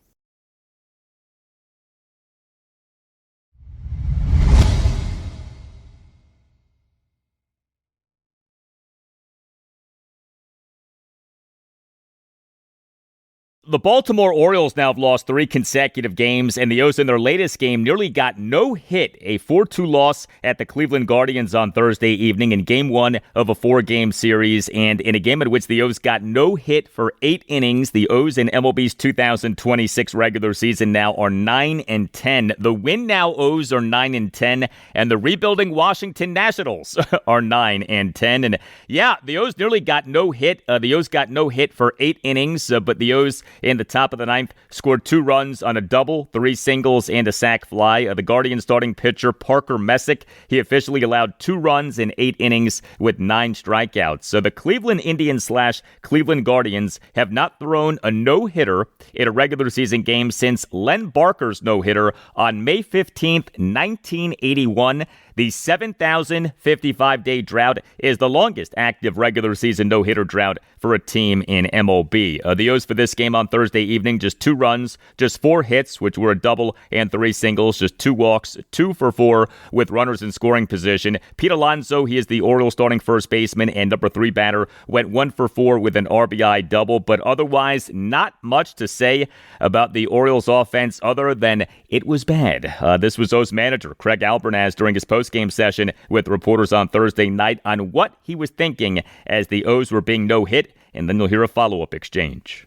The Baltimore Orioles now have lost 3 consecutive games, and the O's in their latest game nearly got no hit, a 4-2 loss at the Cleveland Guardians on Thursday evening in Game 1 of a 4-game series, and in a game in which the O's got no hit for 8 innings. The O's in MLB's 2026 regular season now are 9-10. The win now O's are 9-10, and the rebuilding Washington Nationals are 9-10. And yeah, the O's nearly got no hit. The O's got no hit for 8 innings, but the O's in the top of the 9th scored 2 runs on a double, 3 singles, and a sac fly. The Guardian starting pitcher Parker Messick, he officially allowed 2 runs in 8 innings with 9 strikeouts. So the Cleveland Indians / Cleveland Guardians have not thrown a no-hitter in a regular season game since Len Barker's no-hitter on May 15th, 1981. The 7,055-day drought is the longest active regular season no-hitter drought for a team in MLB. The O's for this game on Thursday evening, just 2 runs, just 4 hits, which were a double and 3 singles, just 2 walks, 2 for 4 with runners in scoring position. Pete Alonso, he is the Orioles starting first baseman and number 3 batter, went 1 for 4 with an RBI double, but otherwise not much to say about the Orioles offense other than it was bad. This was O's manager Craig Albernaz during his post-game session with reporters on Thursday night on what he was thinking as the O's were being no-hit, and then you'll hear a follow-up exchange.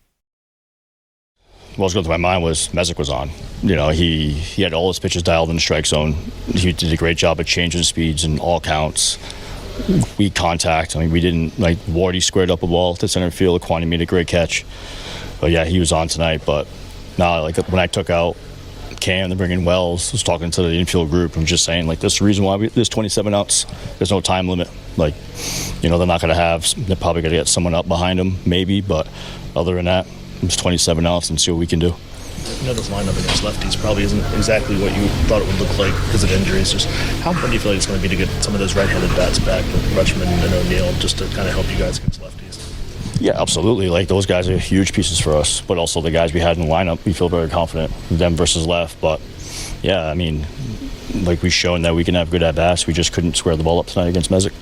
What was going through my mind was Messick was on. You know, he had all his pitches dialed in the strike zone. He did a great job of changing speeds in all counts. Weak contact. I mean, we didn't, like, Wardy squared up a ball to center field. Kwani made a great catch. But, yeah, he was on tonight. But, now, like, when I took out Cam and bringing Wells, I was talking to the infield group and just saying, like, this is the reason why there's 27 outs. There's no time limit. Like, you know, they're not going to have, they're probably going to get someone up behind them, maybe. But other than that, it's 27 outs and see what we can do. You know, this lineup against lefties probably isn't exactly what you thought it would look like because of injuries. Just how important do you feel like it's going to be to get some of those right-handed bats back with Rutschman and O'Neal just to kind of help you guys against lefties? Yeah, absolutely. Like, those guys are huge pieces for us, but also the guys we had in the lineup, we feel very confident, them versus left. But yeah, I mean, like we've shown that we can have good at-bats. We just couldn't square the ball up tonight against Messick.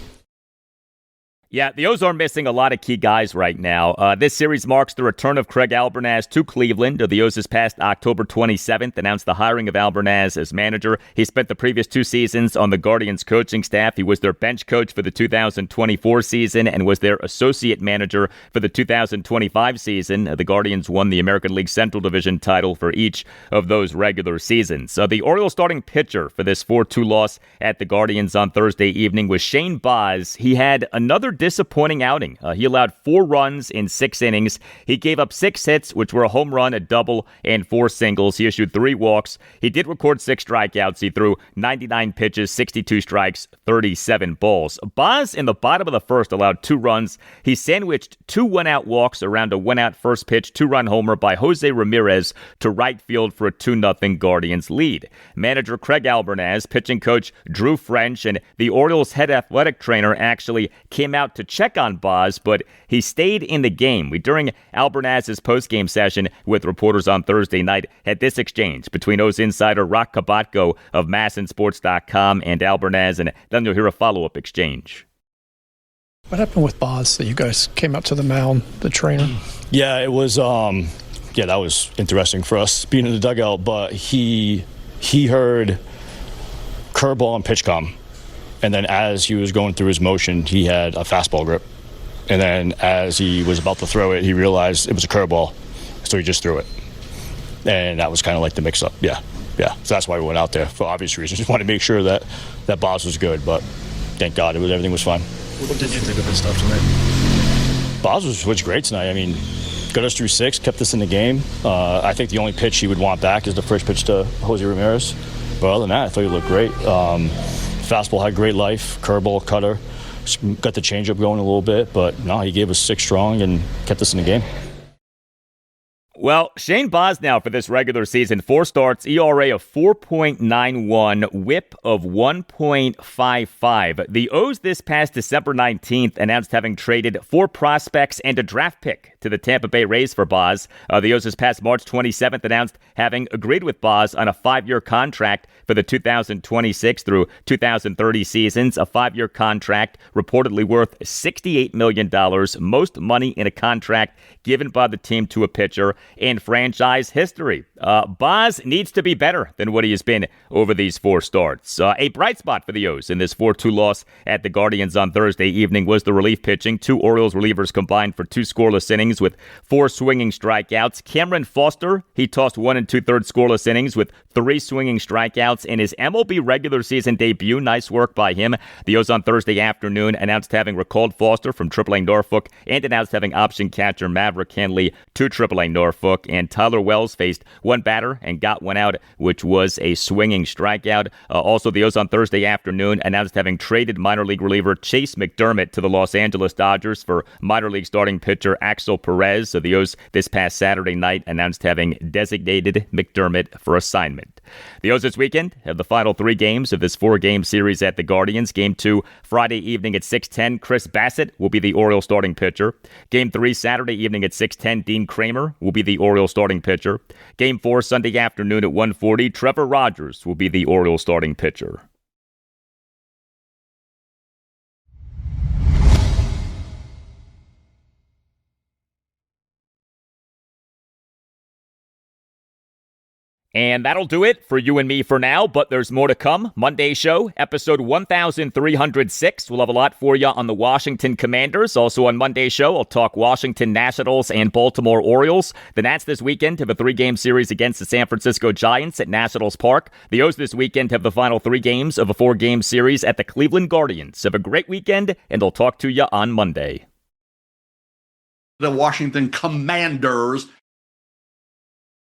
Yeah, the O's are missing a lot of key guys right now. This series marks the return of Craig Albernaz to Cleveland. The O's this past October 27th announced the hiring of Albernaz as manager. He spent the previous 2 seasons on the Guardians coaching staff. He was their bench coach for the 2024 season and was their associate manager for the 2025 season. The Guardians won the American League Central Division title for each of those regular seasons. The Orioles starting pitcher for this 4-2 loss at the Guardians on Thursday evening was Shane Baz. He had another disappointing outing. He allowed 4 runs in 6 innings. He gave up 6 hits, which were a home run, a double, and 4 singles. He issued 3 walks. He did record 6 strikeouts. He threw 99 pitches, 62 strikes, 37 balls. Baz, in the bottom of the first, allowed 2 runs. He sandwiched 2 one-out walks around a one-out first pitch 2-run homer by Jose Ramirez to right field for a 2-0 Guardians lead. Manager Craig Albernaz, pitching coach Drew French, and the Orioles head athletic trainer actually came out to check on Baz, but he stayed in the game. During Albernaz's post-game session with reporters on Thursday night, had this exchange between O's insider Rock Kabatko of MASNsports.com and Albernaz, and then you'll hear a follow-up exchange. What happened with Baz that you guys came out to the mound, the trainer? Yeah, it was, that was interesting for us being in the dugout, but he heard curveball and pitch com. And then as he was going through his motion, he had a fastball grip. And then as he was about to throw it, he realized it was a curveball. So he just threw it. And that was kind of like the mix-up. Yeah. So that's why we went out there for obvious reasons. Just wanted to make sure that Baz was good. But thank God everything was fine. What did you think of his stuff tonight? Baz was great tonight. I mean, got us through 6, kept us in the game. I think the only pitch he would want back is the first pitch to Jose Ramirez. But other than that, I thought he looked great. Fastball had great life, curveball, cutter, got the changeup going a little bit, but no, he gave us 6 strong and kept us in the game. Well, Shane Baz now for this regular season, 4 starts, ERA of 4.91, whip of 1.55. The O's this past December 19th announced having traded 4 prospects and a draft pick to the Tampa Bay Rays for Baz. The O's this past March 27th announced having agreed with Baz on a 5-year contract for the 2026 through 2030 seasons, a 5-year contract reportedly worth $68 million, most money in a contract given by the team to a pitcher in franchise history. Baz needs to be better than what he has been over these 4 starts. A bright spot for the O's in this 4-2 loss at the Guardians on Thursday evening was the relief pitching. 2 Orioles relievers combined for 2 scoreless innings with 4 swinging strikeouts. Cameron Foster, he tossed 1 2/3 scoreless innings with 3 swinging strikeouts in his MLB regular season debut. Nice work by him. The O's on Thursday afternoon announced having recalled Foster from AAA Norfolk and announced having option catcher Maverick Hanley to AAA Norfolk. And Tyler Wells faced 1 batter and got 1 out, which was a swinging strikeout. Also, the O's on Thursday afternoon announced having traded minor league reliever Chase McDermott to the Los Angeles Dodgers for minor league starting pitcher Axel Perez. So the O's this past Saturday night announced having designated McDermott for assignment. The O's this weekend have the final 3 games of this 4-game series at the Guardians. Game 2, Friday evening at 6:10, Chris Bassett will be the Orioles starting pitcher. Game 3, Saturday evening at 6:10, Dean Kramer will be the Orioles starting pitcher. Game 4, Sunday afternoon at 1:40, Trevor Rogers will be the Orioles starting pitcher. And that'll do it for you and me for now, but there's more to come. Monday's show, episode 1306. We'll have a lot for you on the Washington Commanders. Also on Monday's show, I'll talk Washington Nationals and Baltimore Orioles. The Nats this weekend have a 3-game series against the San Francisco Giants at Nationals Park. The O's this weekend have the final 3 games of a 4-game series at the Cleveland Guardians. Have a great weekend, and I'll talk to you on Monday. The Washington Commanders